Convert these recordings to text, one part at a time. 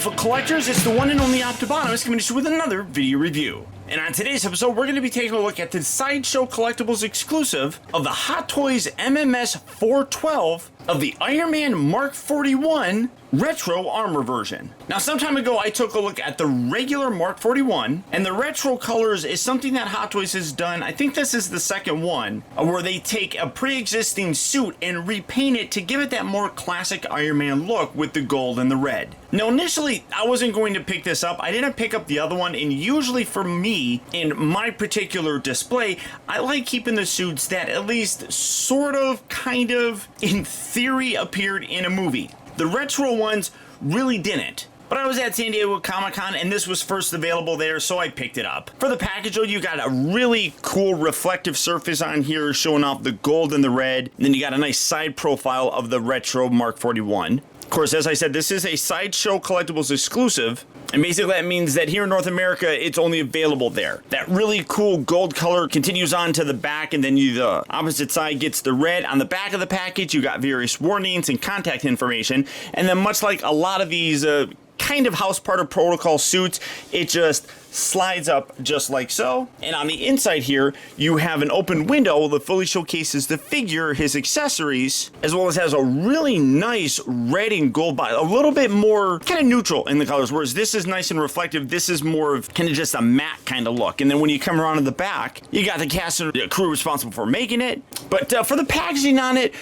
For collectors, it's the one and only Optibotimus coming to you with another video review. And on today's episode, we're going to be taking a look at the Sideshow Collectibles exclusive of the Hot Toys MMS 412 of the Iron Man Mark 41 Retro Armor version. Now, some time ago, I took a look at the regular Mark 41, and the retro colors is something that Hot Toys has done. I think this is the second one, where they take a pre-existing suit and repaint it to give it that more classic Iron Man look with the gold and the red. Now, initially, I wasn't going to pick this up. I didn't pick up the other one, and usually for me, in my particular display, I like keeping the suits that at least sort of, kind of, in theory, appeared in a movie. The retro ones really didn't. But I was at San Diego Comic-Con and this was first available there, so I picked it up. For the package, though, you got a really cool reflective surface on here showing off the gold and the red. And then you got a nice side profile of the retro Mark 41. Of course, as I said, this is a Sideshow Collectibles exclusive. And basically that means that here in North America, it's only available there. That really cool gold color continues on to the back, and then the opposite side gets the red. On the back of the package, you got various warnings and contact information. And then much like a lot of these kind of House Part of Protocol suits, it just slides up just like so. And on the inside here, you have an open window that fully showcases the figure, his accessories, as well as has a really nice red and gold body, a little bit more kind of neutral in the colors, whereas this is nice and reflective. This is more of kind of just a matte kind of look. And then when you come around to the back, you got the cast and the crew responsible for making it. But for the packaging on it,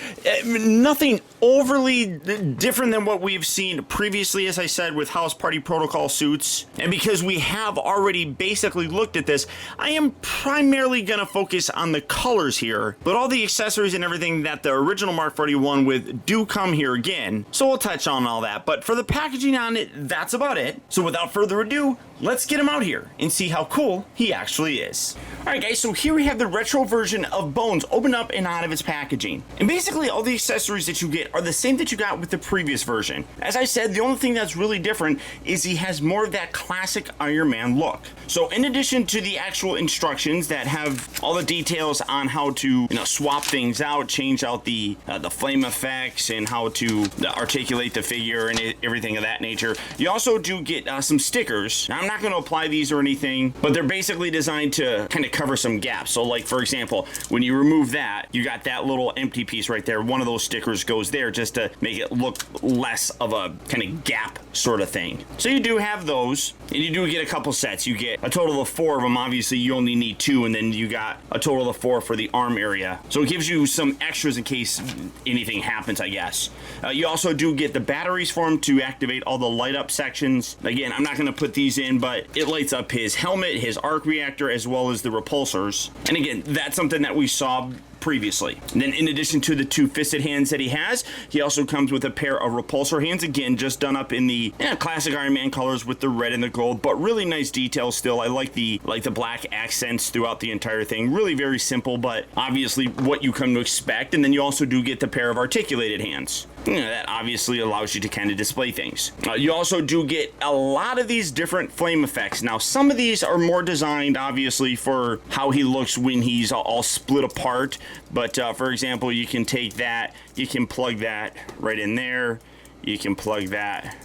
nothing overly different than what we've seen previously, as I said, with House Party Protocol suits. And because we have already basically looked at this, I am primarily going to focus on the colors here, but all the accessories and everything that the original Mark 41 with do come here again, so we'll touch on all that. But for the packaging on it, that's about it. So without further ado, let's get him out here and see how cool he actually is. Alright guys, so here we have the retro version of Bones opened up and out of its packaging. And basically all the accessories that you get are the same that you got with the previous version. As I said, the only thing that's really different is he has more of that classic Iron Man look. So in addition to the actual instructions that have all the details on how to swap things out, change out the flame effects and how to articulate the figure and everything of that nature, you also do get some stickers. Now I'm not going to apply these or anything, but they're basically designed to kind of cover some gaps. So like for example, when you remove that, you got that little empty piece right there. One of those stickers goes there just to make it look less of a kind of gap sort of thing. So you do have those, and you do get a couple sets. You get a total of 4 of them. Obviously you only need 2, and then you got a total of 4 for the arm area. So it gives you some extras in case anything happens, I guess. You also do get the batteries for him to activate all the light up sections. Again, I'm not going to put these in, but it lights up his helmet, his arc reactor, as well as the repulsors. And again, that's something that we saw previously. And then in addition to the 2 fisted hands that he has, he also comes with a pair of repulsor hands, again just done up in the classic Iron Man colors with the red and the gold, but really nice details still. I like the black accents throughout the entire thing. Really very simple, but obviously what you come to expect. And then you also do get the pair of articulated hands. That obviously allows you to kind of display things. You also do get a lot of these different flame effects. Now some of these are more designed obviously for how he looks when he's all split apart, but for example, you can take that, you can plug that right in there, you can plug that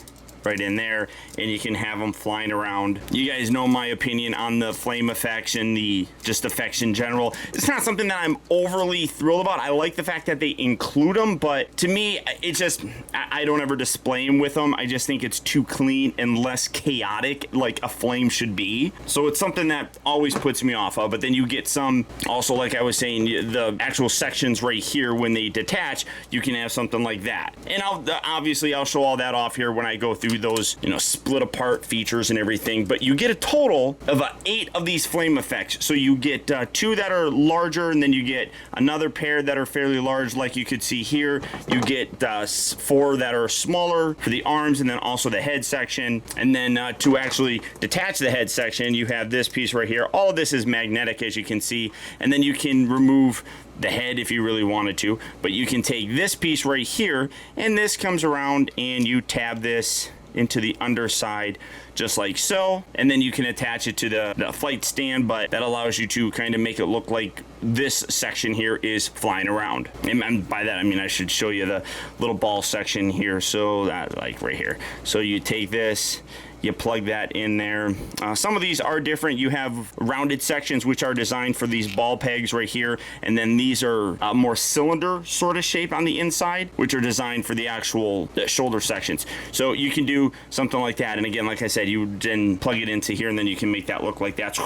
right in there, and you can have them flying around. You guys know my opinion on the flame effects and the just effects in general. It's not something that I'm overly thrilled about. I like the fact that they include them, but to me, it's just, I don't ever display them with them. I just think it's too clean and less chaotic like a flame should be. So it's something that always puts me off of. But then you get some, also like I was saying, the actual sections right here, when they detach, you can have something like that. And obviously I'll show all that off here when I go through those split apart features and everything. But you get a total of 8 of these flame effects. So you get 2 that are larger, and then you get another pair that are fairly large like you could see here. You get 4 that are smaller for the arms, and then also the head section. And then to actually detach the head section, you have this piece right here. All of this is magnetic, as you can see, and then you can remove the head if you really wanted to, but you can take this piece right here, and this comes around and you tab this into the underside just like so, and then you can attach it to the flight stand, but that allows you to kind of make it look like this section here is flying around. And by that I mean I should show you the little ball section here, so that like right here. So you take this, you plug that in there. Some of these are different. You have rounded sections which are designed for these ball pegs right here, and then these are more cylinder sort of shape on the inside, which are designed for the actual shoulder sections. So you can do something like that, and again, like I said, you then plug it into here, and then you can make that look like that's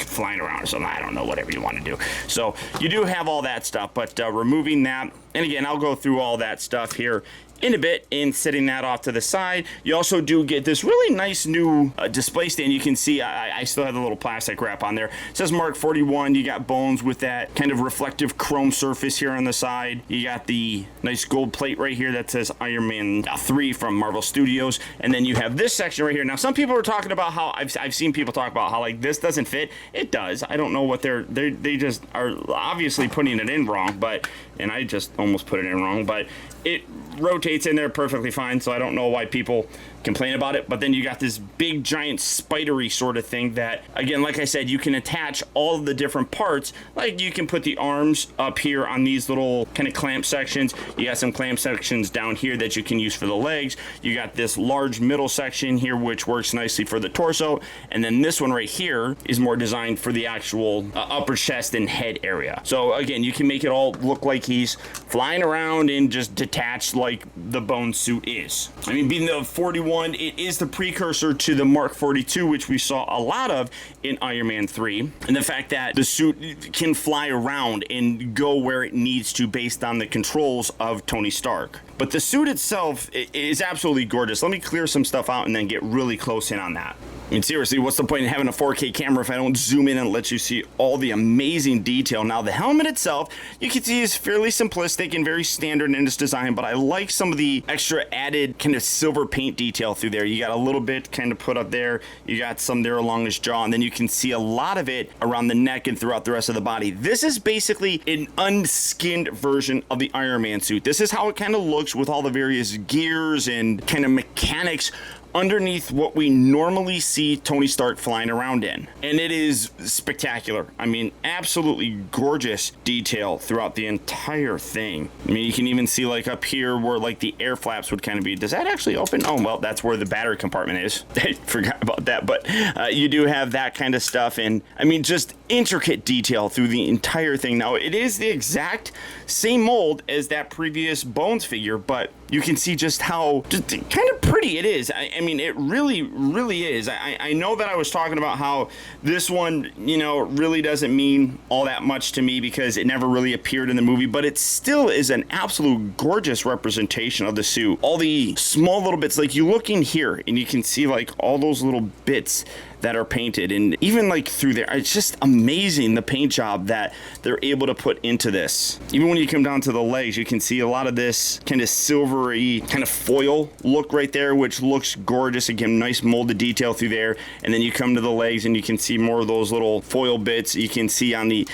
flying around or something. I don't know, whatever you want to do. So you do have all that stuff, but removing that, and again, I'll go through all that stuff here in a bit in setting that off to the side. You also do get this really nice new display stand. You can see I still have the little plastic wrap on there. It says Mark 41. You got bones with that kind of reflective chrome surface here on the side. You got the nice gold plate right here that says Iron Man 3 from Marvel Studios. And then you have this section right here. Now, some people are talking about how I've seen people talk about how like this doesn't fit. It does. I don't know what they just are obviously putting it in wrong, but, and I just almost put it in wrong, but it rotates in there perfectly fine, so I don't know why people complain about it. But then you got this big giant spidery sort of thing that, again, like I said, you can attach all of the different parts. Like you can put the arms up here on these little kind of clamp sections. You got some clamp sections down here that you can use for the legs. You got this large middle section here which works nicely for the torso, and then this one right here is more designed for the actual upper chest and head area. So again, you can make it all look like he's flying around and just detached like the bone suit is. I mean, being the 41, it is the precursor to the Mark 42, which we saw a lot of in Iron Man 3. And the fact that the suit can fly around and go where it needs to based on the controls of Tony Stark. But the suit itself is absolutely gorgeous. Let me clear some stuff out and then get really close in on that. I mean, seriously, what's the point in having a 4K camera if I don't zoom in and let you see all the amazing detail? Now, the helmet itself, you can see is fairly simplistic and very standard in its design, but I like some of the extra added kind of silver paint detail through there. You got a little bit kind of put up there. You got some there along his jaw, and then you can see a lot of it around the neck and throughout the rest of the body. This is basically an unskinned version of the Iron Man suit. This is how it kind of looks with all the various gears and kind of mechanics underneath what we normally see Tony Stark flying around in. And it is spectacular. I mean, absolutely gorgeous detail throughout the entire thing. I mean, you can even see like up here where like the air flaps would kind of be. Does that actually open? Oh, well, that's where the battery compartment is. I forgot about that, but you do have that kind of stuff. And I mean, just intricate detail through the entire thing. Now, it is the exact same mold as that previous Bones figure, but you can see just how just kind of pretty it is. I mean, it really, really is. I know that I was talking about how this one, you know, really doesn't mean all that much to me because it never really appeared in the movie, but it still is an absolute gorgeous representation of the suit. All the small little bits, like you look in here and you can see like all those little bits that are painted, and even like through there, it's just amazing the paint job that they're able to put into this. Even when you come down to the legs, you can see a lot of this kind of silvery kind of foil look right there, which looks gorgeous. Again, nice molded detail through there. And then you come to the legs and you can see more of those little foil bits. You can see on the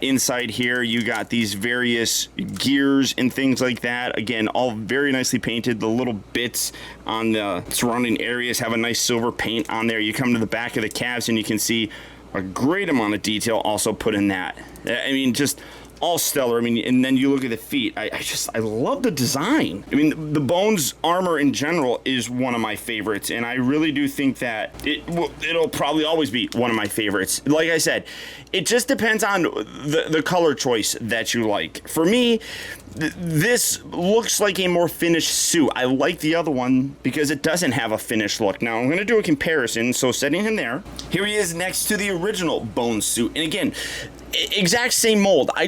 inside here, you got these various gears and things like that. Again, all very nicely painted. The little bits on the surrounding areas have a nice silver paint on there. You come to the back of the calves and you can see a great amount of detail also put in that. I mean, just all stellar. I mean, and then you look at the feet. I love the design. I mean, the Bones armor in general is one of my favorites, and I really do think that it'll probably always be one of my favorites. Like I said, it just depends on the color choice that you like. For me, this looks like a more finished suit. I like the other one because it doesn't have a finished look. Now, I'm going to do a comparison. So setting him there, here he is next to the original Bones suit. And again, exact same mold. I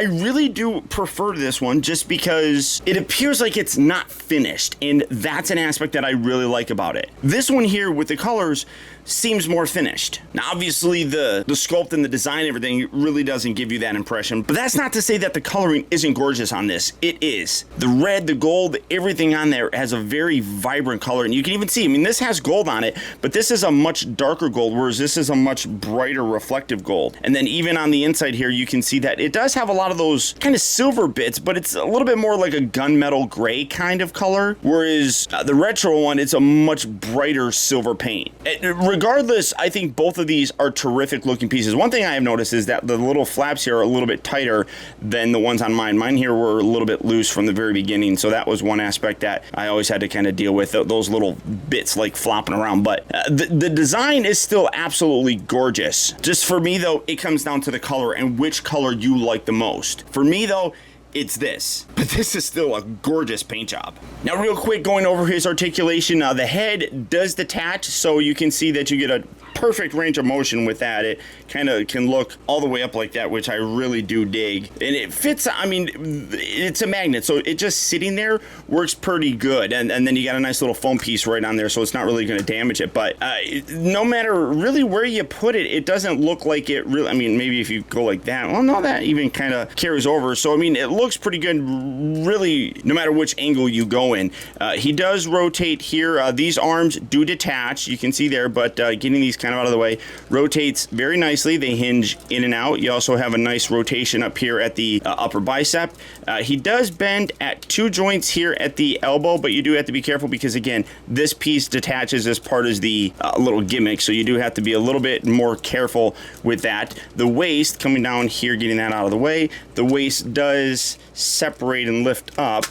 really do prefer this one just because it appears like it's not finished, and that's an aspect that I really like about it. This one here with the colors seems more finished. Now, obviously, the sculpt and the design and everything really doesn't give you that impression, but that's not to say that the coloring isn't gorgeous gorgeous on this. It is. The red, the gold, everything on there has a very vibrant color, and you can even see, I mean, this has gold on it, but this is a much darker gold, whereas this is a much brighter reflective gold. And then even on the inside here, you can see that it does have a lot of those kind of silver bits, but it's a little bit more like a gunmetal gray kind of color, whereas the retro one, it's a much brighter silver paint. Regardless, I think both of these are terrific looking pieces. One thing I have noticed is that the little flaps here are a little bit tighter than the ones on mine. Mine here were a little bit loose from the very beginning, so that was one aspect that I always had to kind of deal with, those little bits like flopping around. But the design is still absolutely gorgeous. Just for me though, it comes down to the color and which color you like the most. For me though, it's this, but this is still a gorgeous paint job. Now real quick, going over his articulation, the head does detach, so you can see that you get a perfect range of motion with that. It kind of can look all the way up like that, which I really do dig. And it fits, I mean, it's a magnet, so it just sitting there works pretty good. And then you got a nice little foam piece right on there, so it's not really going to damage it. But no matter really where you put it, it doesn't look like it really, I mean, maybe if you go like that, well, no, that even kind of carries over. So, I mean, it looks pretty good, really, no matter which angle you go in. He does rotate here. These arms do detach, you can see there, but getting these kind of out of the way rotates very nicely. They hinge in and out. You also have a nice rotation up here at the upper bicep. He does bend at 2 joints here at the elbow, but you do have to be careful because, again, this piece detaches as part of the little gimmick, so you do have to be a little bit more careful with that. The waist, coming down here, getting that out of the way, the waist does separate and lift up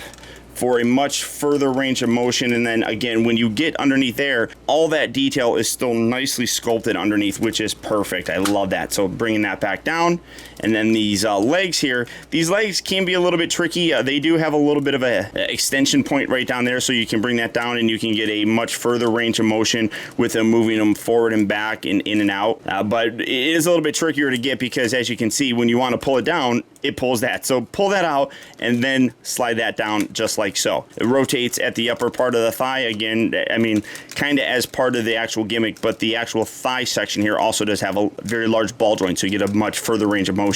for a much further range of motion. And then again, when you get underneath there, all that detail is still nicely sculpted underneath, which is perfect. I love that. So bringing that back down. And then these legs here, these legs can be a little bit tricky. They do have a little bit of a extension point right down there, so you can bring that down and you can get a much further range of motion with them moving them forward and back and in and out. But it is a little bit trickier to get because, as you can see, when you want to pull it down, it pulls that. So pull that out and then slide that down just like so. It rotates at the upper part of the thigh. Again, I mean, kind of as part of the actual gimmick, but the actual thigh section here also does have a very large ball joint, so you get a much further range of motion.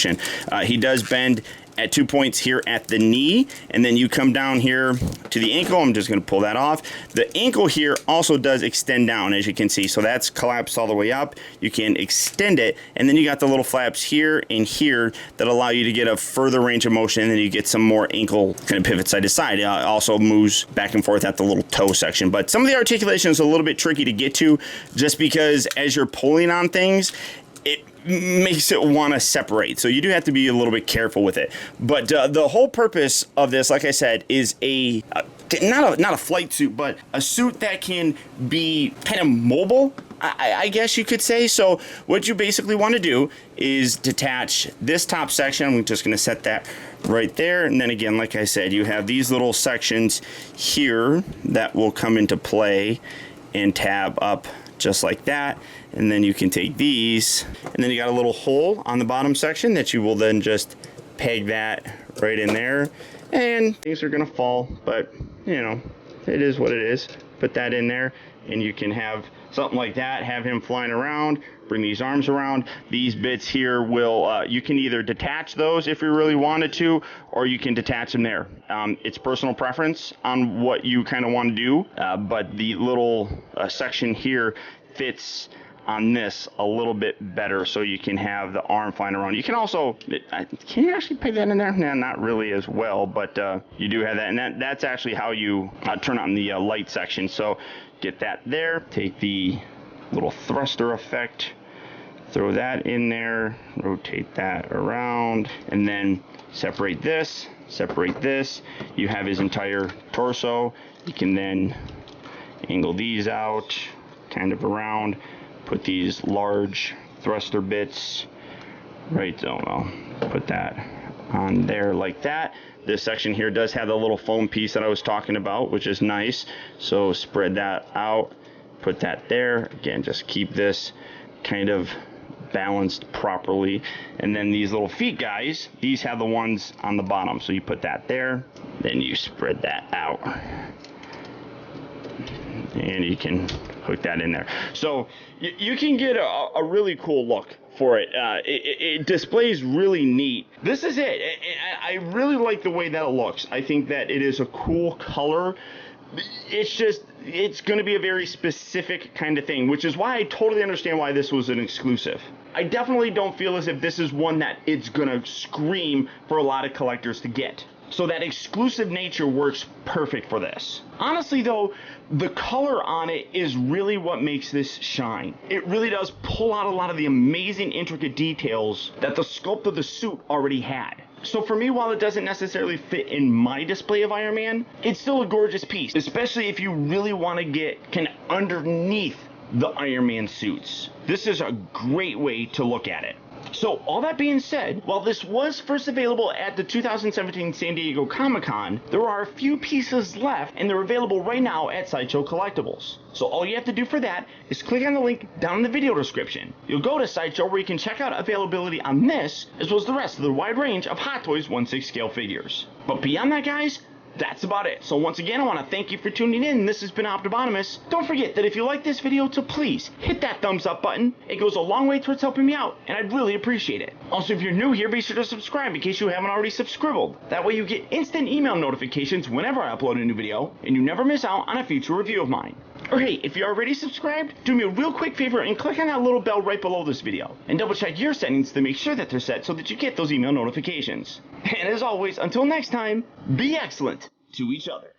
He does bend at 2 points here at the knee, and then you come down here to the ankle. I'm just going to pull that off. The ankle here also does extend down, as you can see, so that's collapsed all the way up. You can extend it, and then you got the little flaps here and here that allow you to get a further range of motion, and then you get some more ankle kind of pivot side to side. It also moves back and forth at the little toe section, but some of the articulation is a little bit tricky to get to just because as you're pulling on things, it makes it want to separate, so you do have to be a little bit careful with it. But the whole purpose of this, like I said, is not a flight suit, but a suit that can be kind of mobile, I guess you could say. So what you basically want to do is detach this top section. I'm just going to set that right there, and then again, like I said, you have these little sections here that will come into play and tab up just like that. And then you can take these, and then you got a little hole on the bottom section that you will then just peg that right in there, and things are gonna fall, but you know, it is what it is. Put that in there, and you can have something like that, have him flying around, bring these arms around. These bits here will, you can either detach those if you really wanted to, or you can detach them there. It's personal preference on what you kind of want to do, but the little section here fits on this a little bit better, so you can have the arm flying around. You can also, can you actually peg that in there? Nah, not really as well, but you do have that, and that's actually how you turn on the light section. So get that there, take the little thruster effect, throw that in there, rotate that around, and then separate this. You have his entire torso. You can then angle these out kind of around, put these large thruster bits right, put that on there like that. This section here does have the little foam piece that I was talking about, which is nice. So spread that out, put that there. Again, just keep this kind of balanced properly. And then these little feet guys, these have the ones on the bottom. So you put that there, then you spread that out. And you can hook that in there. So you can get a really cool look for it. It displays really neat. This is it. I really like the way that it looks. I think that it is a cool color. It's going to be a very specific kind of thing, which is why I totally understand why this was an exclusive. I definitely don't feel as if this is one that it's going to scream for a lot of collectors to get. So that exclusive nature works perfect for this. Honestly though, the color on it is really what makes this shine. It really does pull out a lot of the amazing intricate details that the sculpt of the suit already had. So for me, while it doesn't necessarily fit in my display of Iron Man, it's still a gorgeous piece, especially if you really want to get kind of underneath the Iron Man suits. This is a great way to look at it. So all that being said, while this was first available at the 2017 San Diego Comic-Con, there are a few pieces left and they're available right now at Sideshow Collectibles. So all you have to do for that is click on the link down in the video description. You'll go to Sideshow where you can check out availability on this as well as the rest of the wide range of Hot Toys 1/6 scale figures. But beyond that, guys, that's about it. So once again, I want to thank you for tuning in. This has been Optibotimus. Don't forget that if you like this video, to please hit that thumbs up button. It goes a long way towards helping me out, and I'd really appreciate it. Also, if you're new here, be sure to subscribe in case you haven't already subscribed. That way you get instant email notifications whenever I upload a new video, and you never miss out on a future review of mine. Or hey, if you're already subscribed, do me a real quick favor and click on that little bell right below this video, and double check your settings to make sure that they're set so that you get those email notifications. And as always, until next time, be excellent to each other.